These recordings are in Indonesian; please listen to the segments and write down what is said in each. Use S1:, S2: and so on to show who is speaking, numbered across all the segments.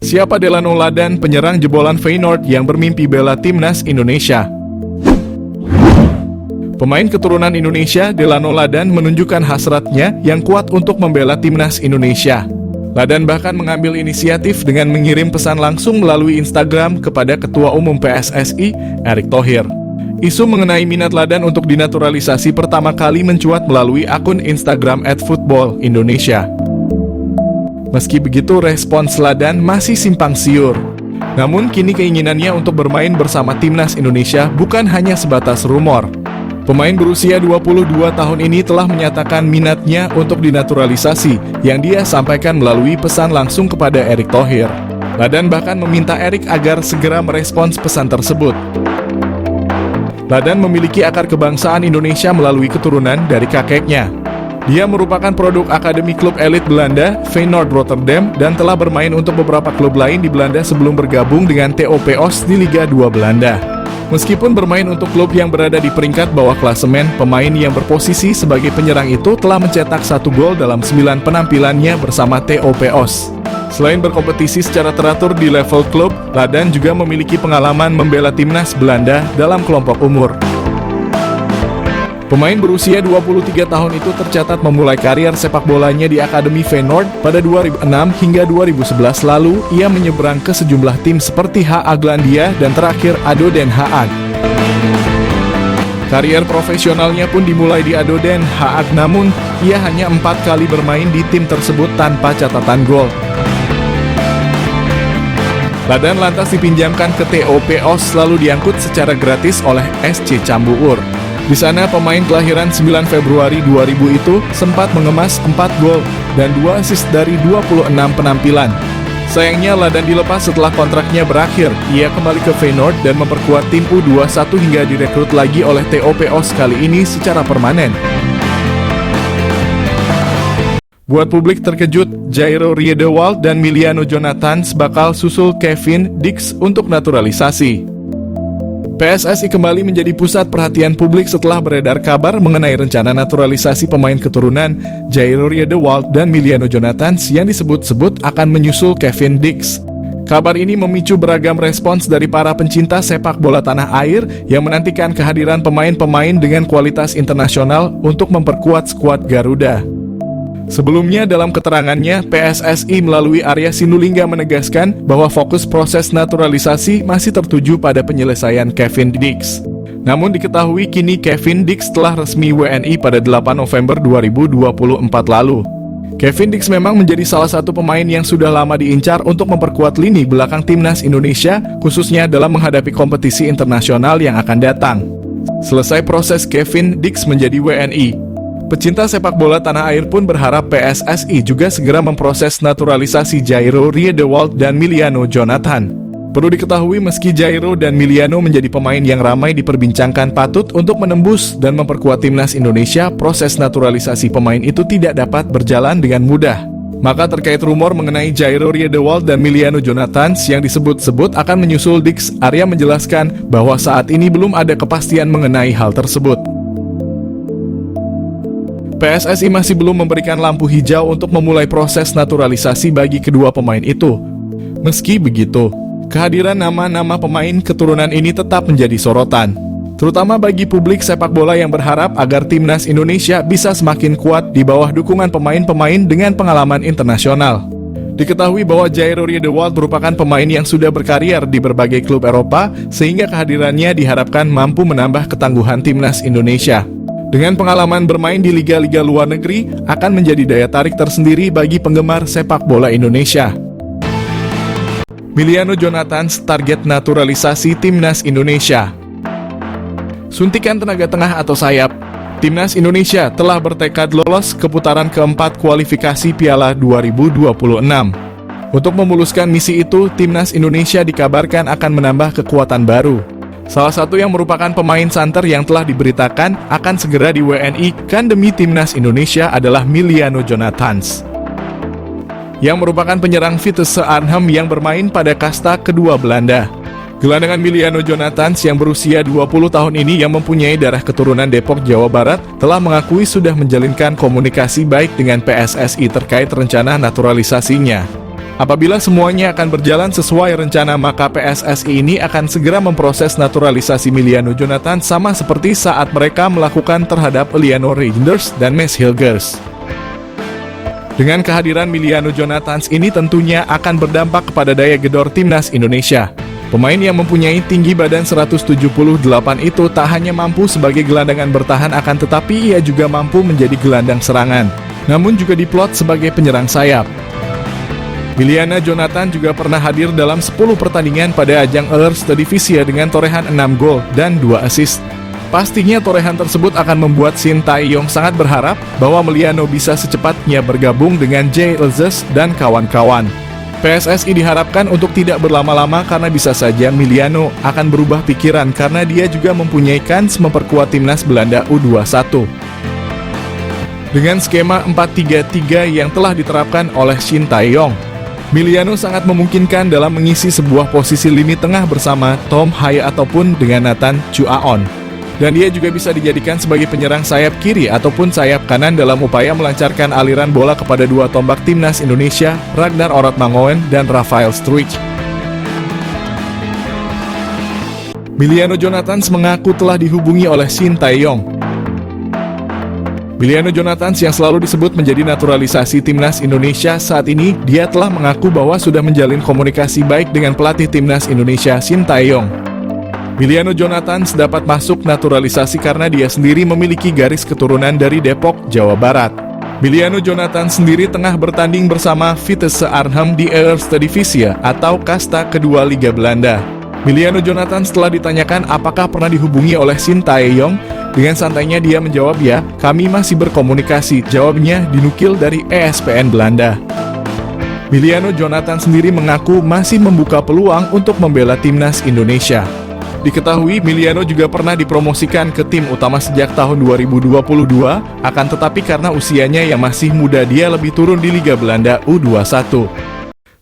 S1: Siapa Delano Ladan, penyerang jebolan Feyenoord yang bermimpi bela timnas Indonesia? Pemain keturunan Indonesia, Delano Ladan menunjukkan hasratnya yang kuat untuk membela timnas Indonesia. Ladan bahkan mengambil inisiatif dengan mengirim pesan langsung melalui Instagram kepada Ketua Umum PSSI, Erick Thohir. Isu mengenai minat Ladan untuk dinaturalisasi pertama kali mencuat melalui akun Instagram @footballindonesia. Meski begitu, respons Ladan masih simpang siur. Namun kini keinginannya untuk bermain bersama timnas Indonesia bukan hanya sebatas rumor. Pemain berusia 22 tahun ini telah menyatakan minatnya untuk dinaturalisasi yang dia sampaikan melalui pesan langsung kepada Erick Thohir. Ladan bahkan meminta Erick agar segera merespons pesan tersebut. Ladan memiliki akar kebangsaan Indonesia melalui keturunan dari kakeknya. Dia merupakan produk akademi klub elit Belanda, Feyenoord Rotterdam, dan telah bermain untuk beberapa klub lain di Belanda sebelum bergabung dengan TOP Os di Liga 2 Belanda. Meskipun bermain untuk klub yang berada di peringkat bawah klasemen, pemain yang berposisi sebagai penyerang itu telah mencetak 1 gol dalam 9 penampilannya bersama TOP Os. Selain berkompetisi secara teratur di level klub, Ladan juga memiliki pengalaman membela timnas Belanda dalam kelompok umur. Pemain berusia 23 tahun itu tercatat memulai karier sepak bolanya di Akademi Feyenoord pada 2006 hingga 2011 lalu. Ia menyeberang ke sejumlah tim seperti HA Glandia dan terakhir ADO Den Haag. Karier profesionalnya pun dimulai di ADO Den Haag, namun ia hanya 4 kali bermain di tim tersebut tanpa catatan gol. Ladan lantas dipinjamkan ke TOP Os lalu diangkut secara gratis oleh SC Cambuur. Di sana pemain kelahiran 9 Februari 2000 itu sempat mengemas 4 gol dan 2 assist dari 26 penampilan. Sayangnya Ladan dilepas setelah kontraknya berakhir. Ia kembali ke Feyenoord dan memperkuat tim U21 hingga direkrut lagi oleh TOP Os kali ini secara permanen. Buat publik terkejut, Jairo Riedewald dan Miliano Jonathans bakal susul Kevin Dix untuk naturalisasi. PSSI kembali menjadi pusat perhatian publik setelah beredar kabar mengenai rencana naturalisasi pemain keturunan Jairo Riedewald dan Miliano Jonathans yang disebut-sebut akan menyusul Kevin Dix. Kabar ini memicu beragam respons dari para pencinta sepak bola tanah air yang menantikan kehadiran pemain-pemain dengan kualitas internasional untuk memperkuat skuad Garuda. Sebelumnya dalam keterangannya, PSSI melalui Arya Sinulinga menegaskan bahwa fokus proses naturalisasi masih tertuju pada penyelesaian Kevin Dix. Namun diketahui kini Kevin Dix telah resmi WNI pada 8 November 2024 lalu. Kevin Dix memang menjadi salah satu pemain yang sudah lama diincar untuk memperkuat lini belakang timnas Indonesia, khususnya dalam menghadapi kompetisi internasional yang akan datang. Selesai proses Kevin Dix menjadi WNI, pecinta sepak bola tanah air pun berharap PSSI juga segera memproses naturalisasi Jairo Riedewald dan Miliano Jonathan. Perlu diketahui meski Jairo dan Miliano menjadi pemain yang ramai diperbincangkan patut untuk menembus dan memperkuat timnas Indonesia, proses naturalisasi pemain itu tidak dapat berjalan dengan mudah. Maka terkait rumor mengenai Jairo Riedewald dan Miliano Jonathan yang disebut-sebut akan menyusul Dix, Arya menjelaskan bahwa saat ini belum ada kepastian mengenai hal tersebut. PSSI masih belum memberikan lampu hijau untuk memulai proses naturalisasi bagi kedua pemain itu. Meski begitu, kehadiran nama-nama pemain keturunan ini tetap menjadi sorotan, terutama bagi publik sepak bola yang berharap agar timnas Indonesia bisa semakin kuat di bawah dukungan pemain-pemain dengan pengalaman internasional. Diketahui bahwa Jairo Riedewald merupakan pemain yang sudah berkarier di berbagai klub Eropa, sehingga kehadirannya diharapkan mampu menambah ketangguhan timnas Indonesia. Dengan pengalaman bermain di liga-liga luar negeri, akan menjadi daya tarik tersendiri bagi penggemar sepak bola Indonesia. Miliano Jonathans target naturalisasi timnas Indonesia. Suntikan tenaga tengah atau sayap, timnas Indonesia telah bertekad lolos ke putaran keempat kualifikasi Piala 2026. Untuk memuluskan misi itu, timnas Indonesia dikabarkan akan menambah kekuatan baru. Salah satu yang merupakan pemain santer yang telah diberitakan akan segera di WNI kan demi timnas Indonesia adalah Miliano Jonathans, yang merupakan penyerang Vitesse Arnhem yang bermain pada kasta kedua Belanda. Gelandangan Miliano Jonathans yang berusia 20 tahun ini yang mempunyai darah keturunan Depok, Jawa Barat telah mengakui sudah menjalinkan komunikasi baik dengan PSSI terkait rencana naturalisasinya. Apabila semuanya akan berjalan sesuai rencana, maka PSSI ini akan segera memproses naturalisasi Emiliano Jonathan sama seperti saat mereka melakukan terhadap Eliano Reinders dan Max Hilgers. Dengan kehadiran Emiliano Jonathan ini tentunya akan berdampak kepada daya gedor timnas Indonesia. Pemain yang mempunyai tinggi badan 178 itu tak hanya mampu sebagai gelandangan bertahan, akan tetapi ia juga mampu menjadi gelandang serangan, namun juga diplot sebagai penyerang sayap. Emiliano Jonathan juga pernah hadir dalam 10 pertandingan pada ajang Eredivisie dengan torehan 6 gol dan 2 assist. Pastinya torehan tersebut akan membuat Shin Tae-yong sangat berharap bahwa Emiliano bisa secepatnya bergabung dengan Jay Elzes dan kawan-kawan. PSSI diharapkan untuk tidak berlama-lama karena bisa saja Emiliano akan berubah pikiran karena dia juga mempunyai kans memperkuat timnas Belanda U21. Dengan skema 4-3-3 yang telah diterapkan oleh Shin Tae-yong, Emiliano sangat memungkinkan dalam mengisi sebuah posisi lini tengah bersama Tom Haye ataupun dengan Nathan Chuaon. Dan dia juga bisa dijadikan sebagai penyerang sayap kiri ataupun sayap kanan dalam upaya melancarkan aliran bola kepada dua tombak timnas Indonesia, Ragnar Orotmangoen dan Rafael Struijk. Emiliano Jonathan mengaku telah dihubungi oleh Shin Tae-yong. Emiliano Jonathan yang selalu disebut menjadi naturalisasi timnas Indonesia saat ini, dia telah mengaku bahwa sudah menjalin komunikasi baik dengan pelatih timnas Indonesia Shin Tae-yong. Emiliano Jonathan dapat masuk naturalisasi karena dia sendiri memiliki garis keturunan dari Depok, Jawa Barat. Emiliano Jonathan sendiri tengah bertanding bersama Vitesse Arnhem di Eredivisie atau kasta kedua Liga Belanda. Emiliano Jonathan setelah ditanyakan apakah pernah dihubungi oleh Shin Tae-yong, dengan santainya dia menjawab, "Ya, kami masih berkomunikasi." Jawabnya dinukil dari ESPN Belanda. Emiliano Jonathan sendiri mengaku masih membuka peluang untuk membela timnas Indonesia. Diketahui Emiliano juga pernah dipromosikan ke tim utama sejak tahun 2022, akan tetapi karena usianya yang masih muda dia lebih turun di Liga Belanda U21.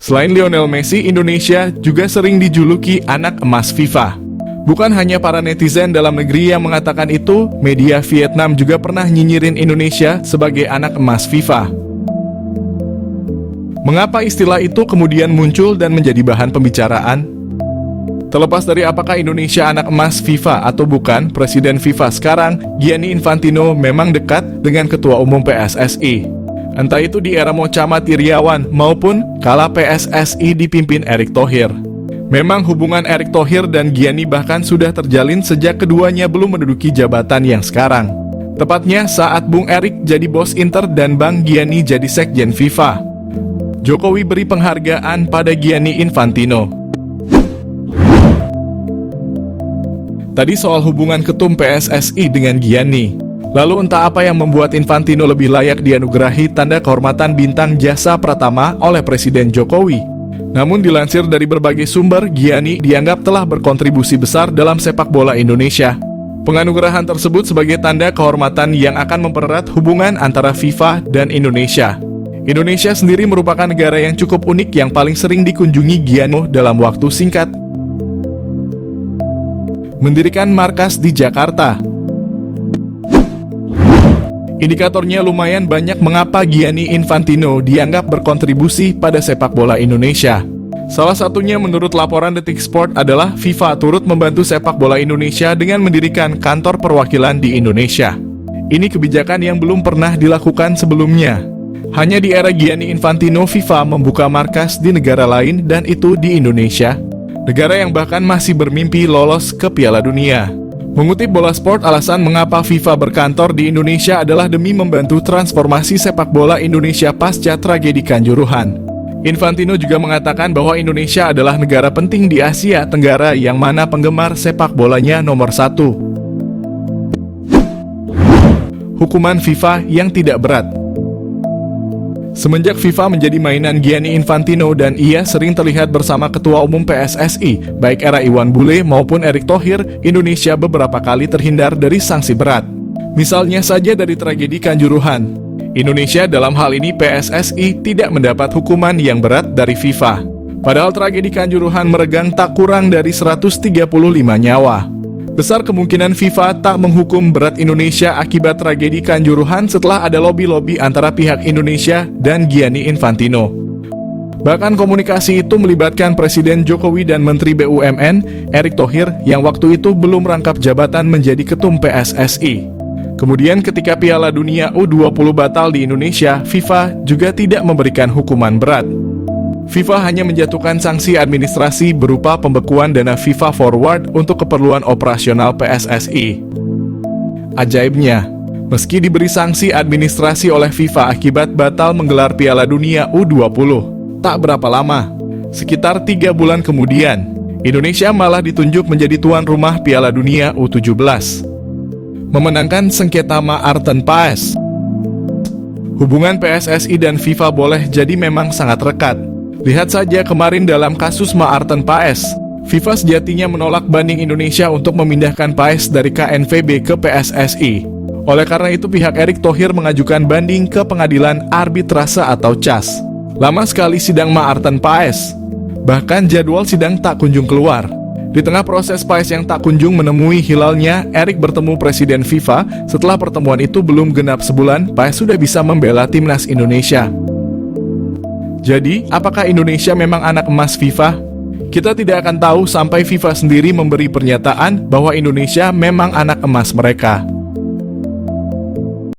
S1: Selain Lionel Messi, Indonesia juga sering dijuluki anak emas FIFA. Bukan hanya para netizen dalam negeri yang mengatakan itu, media Vietnam juga pernah nyinyirin Indonesia sebagai anak emas FIFA. Mengapa istilah itu kemudian muncul dan menjadi bahan pembicaraan? Terlepas dari apakah Indonesia anak emas FIFA atau bukan, Presiden FIFA sekarang, Gianni Infantino, memang dekat dengan Ketua Umum PSSI. Entah itu di era Mocamat Iriawan maupun kala PSSI dipimpin Erick Thohir. Memang hubungan Erick Thohir dan Gianni bahkan sudah terjalin sejak keduanya belum menduduki jabatan yang sekarang. Tepatnya saat Bung Erick jadi bos Inter dan Bang Gianni jadi sekjen FIFA. Jokowi beri penghargaan pada Gianni Infantino. Tadi soal hubungan ketum PSSI dengan Gianni. Lalu entah apa yang membuat Infantino lebih layak dianugerahi tanda kehormatan bintang jasa pratama oleh Presiden Jokowi. Namun dilansir dari berbagai sumber, Gianni dianggap telah berkontribusi besar dalam sepak bola Indonesia. Penganugerahan tersebut sebagai tanda kehormatan yang akan mempererat hubungan antara FIFA dan Indonesia. Indonesia sendiri merupakan negara yang cukup unik yang paling sering dikunjungi Gianni dalam waktu singkat. Mendirikan markas di Jakarta. Indikatornya lumayan banyak mengapa Gianni Infantino dianggap berkontribusi pada sepak bola Indonesia. Salah satunya menurut laporan Detik Sport adalah FIFA turut membantu sepak bola Indonesia dengan mendirikan kantor perwakilan di Indonesia. Ini kebijakan yang belum pernah dilakukan sebelumnya. Hanya di era Gianni Infantino FIFA membuka markas di negara lain dan itu di Indonesia. Negara yang bahkan masih bermimpi lolos ke Piala Dunia. Mengutip Bola Sport, alasan mengapa FIFA berkantor di Indonesia adalah demi membantu transformasi sepak bola Indonesia pasca tragedi Kanjuruhan. Infantino juga mengatakan bahwa Indonesia adalah negara penting di Asia Tenggara yang mana penggemar sepak bolanya nomor 1. Hukuman FIFA yang tidak berat. Semenjak FIFA menjadi mainan Gianni Infantino dan ia sering terlihat bersama Ketua Umum PSSI, baik era Iwan Bule maupun Erick Thohir, Indonesia beberapa kali terhindar dari sanksi berat. Misalnya saja dari tragedi Kanjuruhan. Indonesia dalam hal ini PSSI tidak mendapat hukuman yang berat dari FIFA. Padahal tragedi Kanjuruhan meregang tak kurang dari 135 nyawa. Besar kemungkinan FIFA tak menghukum berat Indonesia akibat tragedi Kanjuruhan setelah ada lobi-lobi antara pihak Indonesia dan Gianni Infantino. Bahkan komunikasi itu melibatkan Presiden Jokowi dan Menteri BUMN, Erick Thohir, yang waktu itu belum rangkap jabatan menjadi ketum PSSI. Kemudian ketika Piala Dunia U20 batal di Indonesia, FIFA juga tidak memberikan hukuman berat. FIFA hanya menjatuhkan sanksi administrasi berupa pembekuan dana FIFA Forward untuk keperluan operasional PSSI. Ajaibnya, meski diberi sanksi administrasi oleh FIFA akibat batal menggelar Piala Dunia U20, tak berapa lama, sekitar 3 bulan kemudian, Indonesia malah ditunjuk menjadi tuan rumah Piala Dunia U17, memenangkan sengketa Maarten Paes. Hubungan PSSI dan FIFA boleh jadi memang sangat rekat. Lihat saja kemarin dalam kasus Maarten Paes, FIFA sejatinya menolak banding Indonesia untuk memindahkan Paes dari KNVB ke PSSI. Oleh karena itu pihak Erick Thohir mengajukan banding ke Pengadilan Arbitrase atau CAS. Lama sekali sidang Maarten Paes. Bahkan jadwal sidang tak kunjung keluar. Di tengah proses Paes yang tak kunjung menemui hilalnya, Erick bertemu Presiden FIFA. Setelah pertemuan itu belum genap sebulan, Paes sudah bisa membela timnas Indonesia. Jadi, apakah Indonesia memang anak emas FIFA? Kita tidak akan tahu sampai FIFA sendiri memberi pernyataan bahwa Indonesia memang anak emas mereka.